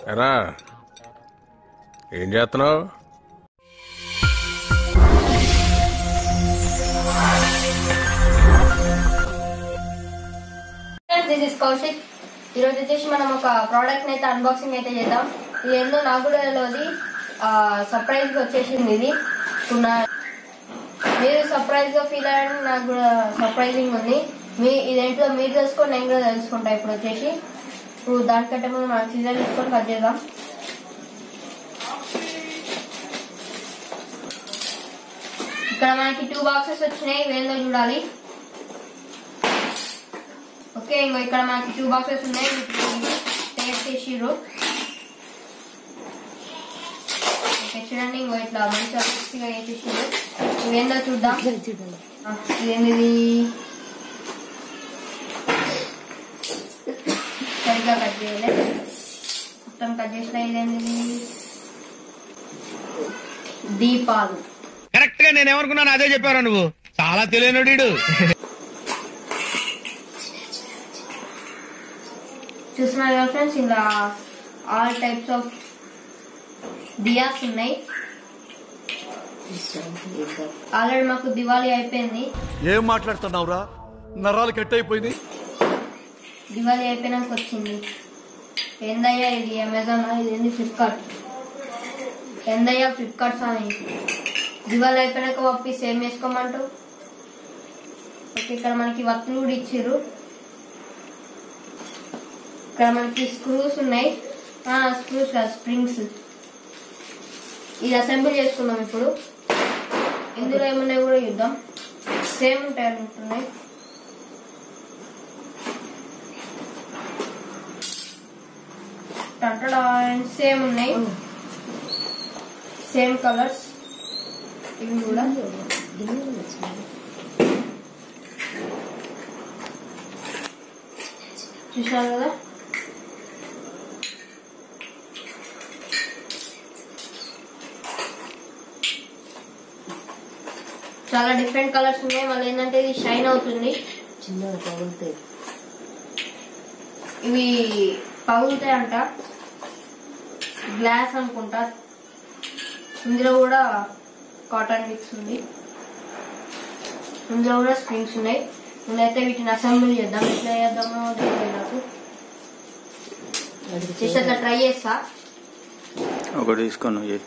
ఎరా ఏం చేస్తున్నావు? This is Kaushik. ఈరోజు వచ్చేసి మనం ఒక ప్రోడక్ట్ అయితే అన్బాక్సింగ్ అయితే చేద్దాం. ఇది ఏందో నాకు కూడా తెలియదు, సర్ప్రైజ్ గా వచ్చేసింది. ఇది మీరు సర్ప్రైజ్ గా ఫీల్ అయ్యారని నాకు కూడా సర్ప్రైజింగ్ ఉంది. ఇదేంటో మీరు తెలుసుకోండి, నేను కూడా తెలుసుకుంటా. ఇప్పుడు వచ్చేసి దానికంటే ముందు మనం సీజర్ తీసుకొని కట్ చేద్దాం. ఇక్కడ మనకి 2 బాక్సెస్ వచ్చినాయి, ఇవేందో చూడాలి. ఓకే, ఇంకో ఇక్కడ మనకి 2 బాక్సెస్ ఉన్నాయి, టేస్ట్ చేసిర్రు. ఓకే చూడండి, ఇంకో ఇట్లా మంచిగా క్రిస్పీగా వేసేసిర్రు. ఇవేందో చూద్దాం. ఇదేంటిది సరిగ్గా కట్ చేయలేదు, మొత్తం కట్ చేసిన. ఇదేంటిది దీపాలు. కరెక్ట్ గా నేను ఏమనుకున్నాను అదే చెప్పారా నువ్వు. చాలా తెలియనుడు. చూస్తున్నారు కదా ఫ్రెండ్స్, ఇలా ఆల్ టైప్స్ ఆఫ్ దియాస్ ఉన్నాయి. ఆల్రెడీ మాకు దివాళీ అయిపోయింది. ఏం మాట్లాడుతున్నావురా, నరాలు కట్ అయిపోయింది. దివాళీ అయిపోయినాక వచ్చింది. ఏందయ్యా ఇది అమెజాన్, ఇది ఫ్లిప్కార్ట్. ఏందయ్యా ఫ్లిప్కార్ట్ అని దివాళీ అయిపోయినాక పంపిస్తే ఏం చేసుకోమంటూ. ఓకే, ఇక్కడ మనకి వత్తులు కూడా ఇచ్చిర్రు. ఇక్కడ మనకి స్క్రూస్ ఉన్నాయి, స్క్రూస్ కాదు స్ప్రింగ్స్. ఇది అసెంబ్లీ చేసుకున్నాం. ఇప్పుడు ఇందులో ఏమున్నాయి కూడా చూద్దాం. సేమ్ ఉంటాయి అనుకుంటున్నాయి. సేమ్ ఉన్నాయి, సేమ్ కలర్స్. ఇవి కూడా చూసారు కదా. చాలా డిఫరెంట్ కలర్స్ ఉన్నాయి. మళ్ళీ ఏంటంటే ఇది షైన్ అవుతుంది, చిన్నగా పగులుతాయి. ఇవి పగులుతాయి అంట, గ్లాస్ అనుకుంటా. ఇందులో కూడా కాటన్ మిక్స్ ఉంది, ఇందులో కూడా స్ప్రింగ్స్ ఉన్నాయి. నేనైతే వీటిని అసెంబ్లీ చేద్దాం. ఎట్లా చేద్దామో తెలియదు నాకు. చేసి అట్లా ట్రై చేస్తా. ఒకటి తీసుకొని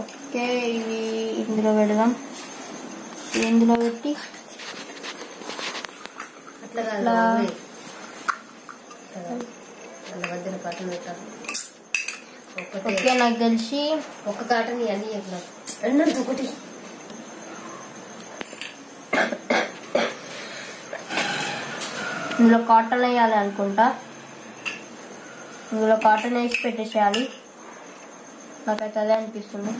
ఓకే, ఇవి ఇందులో పెడదాం. ఇందులో పెట్టి ఓకే, నాకు తెలిసి ఒక కాటన్ అన్ని ఒకటి. ఇందులో కాటన్ వేయాలి అనుకుంటా. ఇందులో కాటన్ వేసి పెట్టేసేయాలి. నాకైతే అదే అనిపిస్తుంది.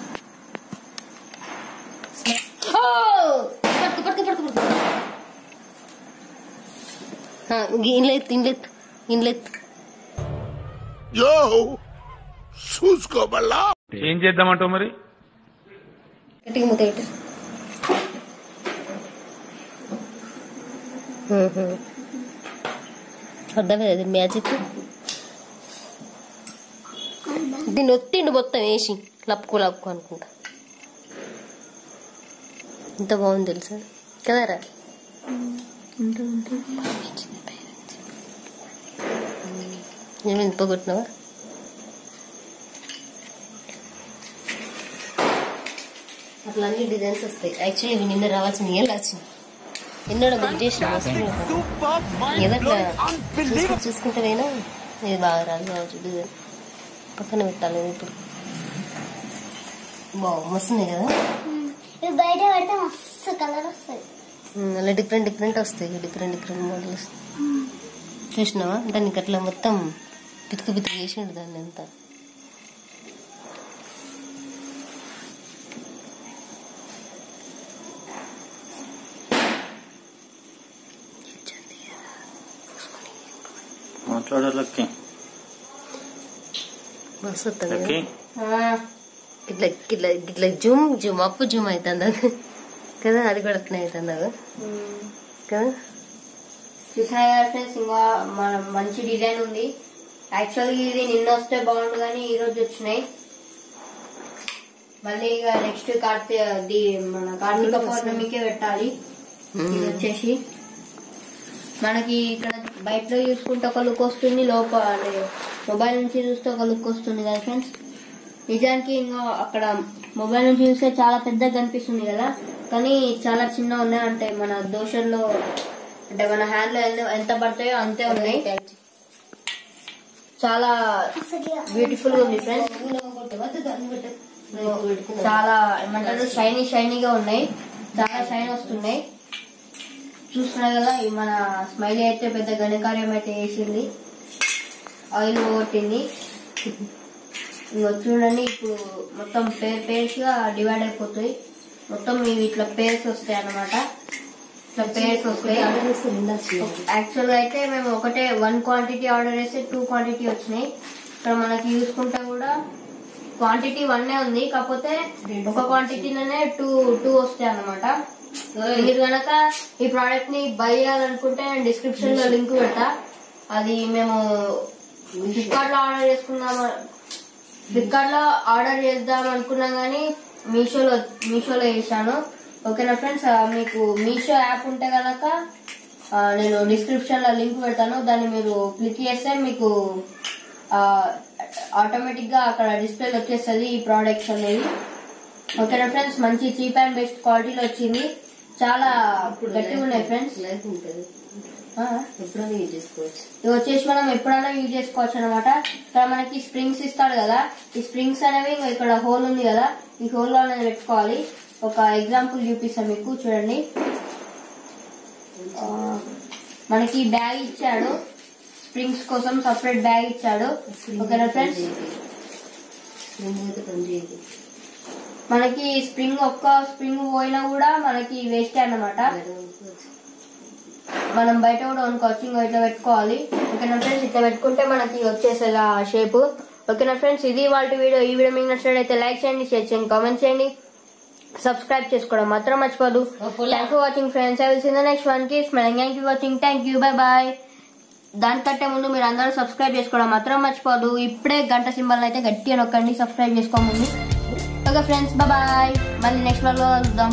ఏం చేద్దామంటావు మరి? అర్థమే అది మ్యాజిక్. దీన్ని ఒత్తిండు మొత్తం వేసి లప్పుకో అనుకుంటా. ఎంత బాగుంది తెలుసా కదరా. నేను పోగొట్టినావా? అట్లా అన్ని డిజైన్స్ వస్తాయి. యాక్చువల్లీ ఇవి నిన్న రావాల్సిన ఏళ్ళు వచ్చింది. ఎన్నో మెడిటేషన్ ఏదట్లా చూసుకుంటే పోయినా ఇది బాగా రాదు కావచ్చు. డిజైన్ పక్కన పెట్టాలి. ఇప్పుడు మస్తున్నాయి కదా, బయట పెడితే మస్తు కలర్ వస్తాయి. అలా డిఫరెంట్ వస్తాయి, డిఫరెంట్ మోడల్స్. చూసినావా? దానికి అట్లా మొత్తం పితుకు చేసిండు దాన్ని అంతా. మాట్లాడాలకి మస్తు వస్తుంది లక్కి ఇట్లా ఇట్లా ఇట్లా జూమ్ జూమ్ అప్ జూమ్ అవుతుంది అది కదా, అది కూడా అట్లా అవుతుంది అది కదా. చూసినా కదా ఫ్రెండ్స్, ఇంకా మన మంచి డిజైన్ ఉంది. యాక్చువల్గా ఇది నిన్న వస్తే బాగుండు కానీ ఈ రోజు వచ్చినాయి. మళ్ళీ ఇక నెక్స్ట్ మన కార్తీక పౌర్ణమికే పెట్టాలి. ఇది వచ్చేసి మనకి ఇక్కడ బయటలో చూసుకుంటే ఒక లుక్ వస్తుంది, మొబైల్ నుంచి చూస్తే ఒక లుక్ వస్తుంది కదా ఫ్రెండ్స్. నిజానికి ఇంకా అక్కడ మొబైల్ నుంచి చూస్తే చాలా పెద్దగా కనిపిస్తుంది కదా, కానీ చాలా చిన్న ఉన్నాయి. అంటే మన దోషంలో అంటే మన హ్యాండ్ లో ఎంత పడతాయో అంతే ఉన్నాయి. చాలా బ్యూటిఫుల్ గా ఉంది ఫ్రెండ్స్. చాలా ఏమంటారు షైనీగా ఉన్నాయి, చాలా షైన్ వస్తున్నాయి. చూస్తున్నారు కదా, మన స్మైలీ అయితే పెద్ద ఘనకార్యం అయితే వేసింది, ఆయిల్ కొట్టింది. చూడండి ఇప్పుడు మొత్తం పేర్స్ గా డివైడ్ అయిపోతాయి. మొత్తం ఇవి ఇట్లా పేర్స్ వస్తాయి అన్నమాట. ఇట్లా పేర్స్ వస్తాయి. యాక్చువల్ గా అయితే మేము ఒకటే 1 క్వాంటిటీ ఆర్డర్ చేస్తే 2 క్వాంటిటీ వచ్చినాయి. ఇక్కడ మనకి చూసుకుంటే కూడా క్వాంటిటీ 1 ఉంది, కాకపోతే ఒక క్వాంటిటీలోనే 2 వస్తాయి అన్నమాట. మీరు గనక ఈ ప్రోడక్ట్ ని బై చేయాలనుకుంటే నేను డిస్క్రిప్షన్ లో లింక్ పెడతా. అది మేము ఫ్లిప్కార్ట్ లో ఆర్డర్ చేద్దాం అనుకున్నాం కానీ మీషోలో చేశాను. ఓకేనా ఫ్రెండ్స్, మీకు మీషో యాప్ ఉంటే గనక నేను డిస్క్రిప్షన్ లో లింక్ పెడతాను. దాన్ని మీరు క్లిక్ చేస్తే మీకు ఆటోమేటిక్ గా అక్కడ డిస్ప్లే వచ్చేస్తుంది ఈ ప్రోడక్ట్స్ అనేవి. ఓకేనా ఫ్రెండ్స్, మంచి చీప్ అండ్ బెస్ట్ క్వాలిటీలో వచ్చింది. చాలా గట్టిగా ఉన్నాయి ఫ్రెండ్స్. ఎప్పుడైనా యూజ్ చేసుకోవచ్చు. ఇవి వచ్చేసి మనం ఎప్పుడైనా యూజ్ చేసుకోవచ్చు అనమాట. ఇక్కడ మనకి స్ప్రింగ్స్ ఇస్తాడు కదా, ఈ స్ప్రింగ్స్ అనేవి ఇక్కడ హోల్ ఉంది కదా, ఈ హోల్ లో అనేది పెట్టుకోవాలి. ఒక ఎగ్జాంపుల్ చూపిస్తాను మీకు, చూడండి. మనకి బ్యాగ్ ఇచ్చాడు, స్ప్రింగ్స్ కోసం సపరేట్ బ్యాగ్ ఇచ్చాడు. ఓకేనా ఫ్రెండ్స్, మనకి ఒక్క స్ప్రింగ్ పోయినా కూడా మనకి వేస్ట్ అన్నమాట. మనం బయట కూడా కొనుక్కోవచ్చు. ఇంకా ఇట్లా పెట్టుకోవాలి. ఓకేనా ఫ్రెండ్స్, ఇట్లా పెట్టుకుంటే మనకి వచ్చేసేది ఆ షేప్. ఓకేనా ఫ్రెండ్స్, ఇది వాళ్ళ వీడియో. ఈ వీడియో మీకు నచ్చినట్లయితే లైక్ చేయండి, షేర్ చేయండి, కామెంట్ చేయండి, సబ్స్క్రైబ్ చేసుకోవడం మాత్రం మర్చిపోదు. Thank you watching friends. I will see the next one. Keep smiling. Thank you watching. Thank you. Bye bye. దానికంటే ముందు మీరు అందరూ సబ్స్క్రైబ్ చేసుకోవడం మాత్రం మర్చిపోదు. ఇప్పుడే గంట సింబల్ అయితే గట్టిగా నొక్కండి సబ్స్క్రైబ్ చేసుకోముందు. Okay friends, bye. మళ్ళీ నెక్స్ట్ వ్లాగ్ లో కలుద్దాం.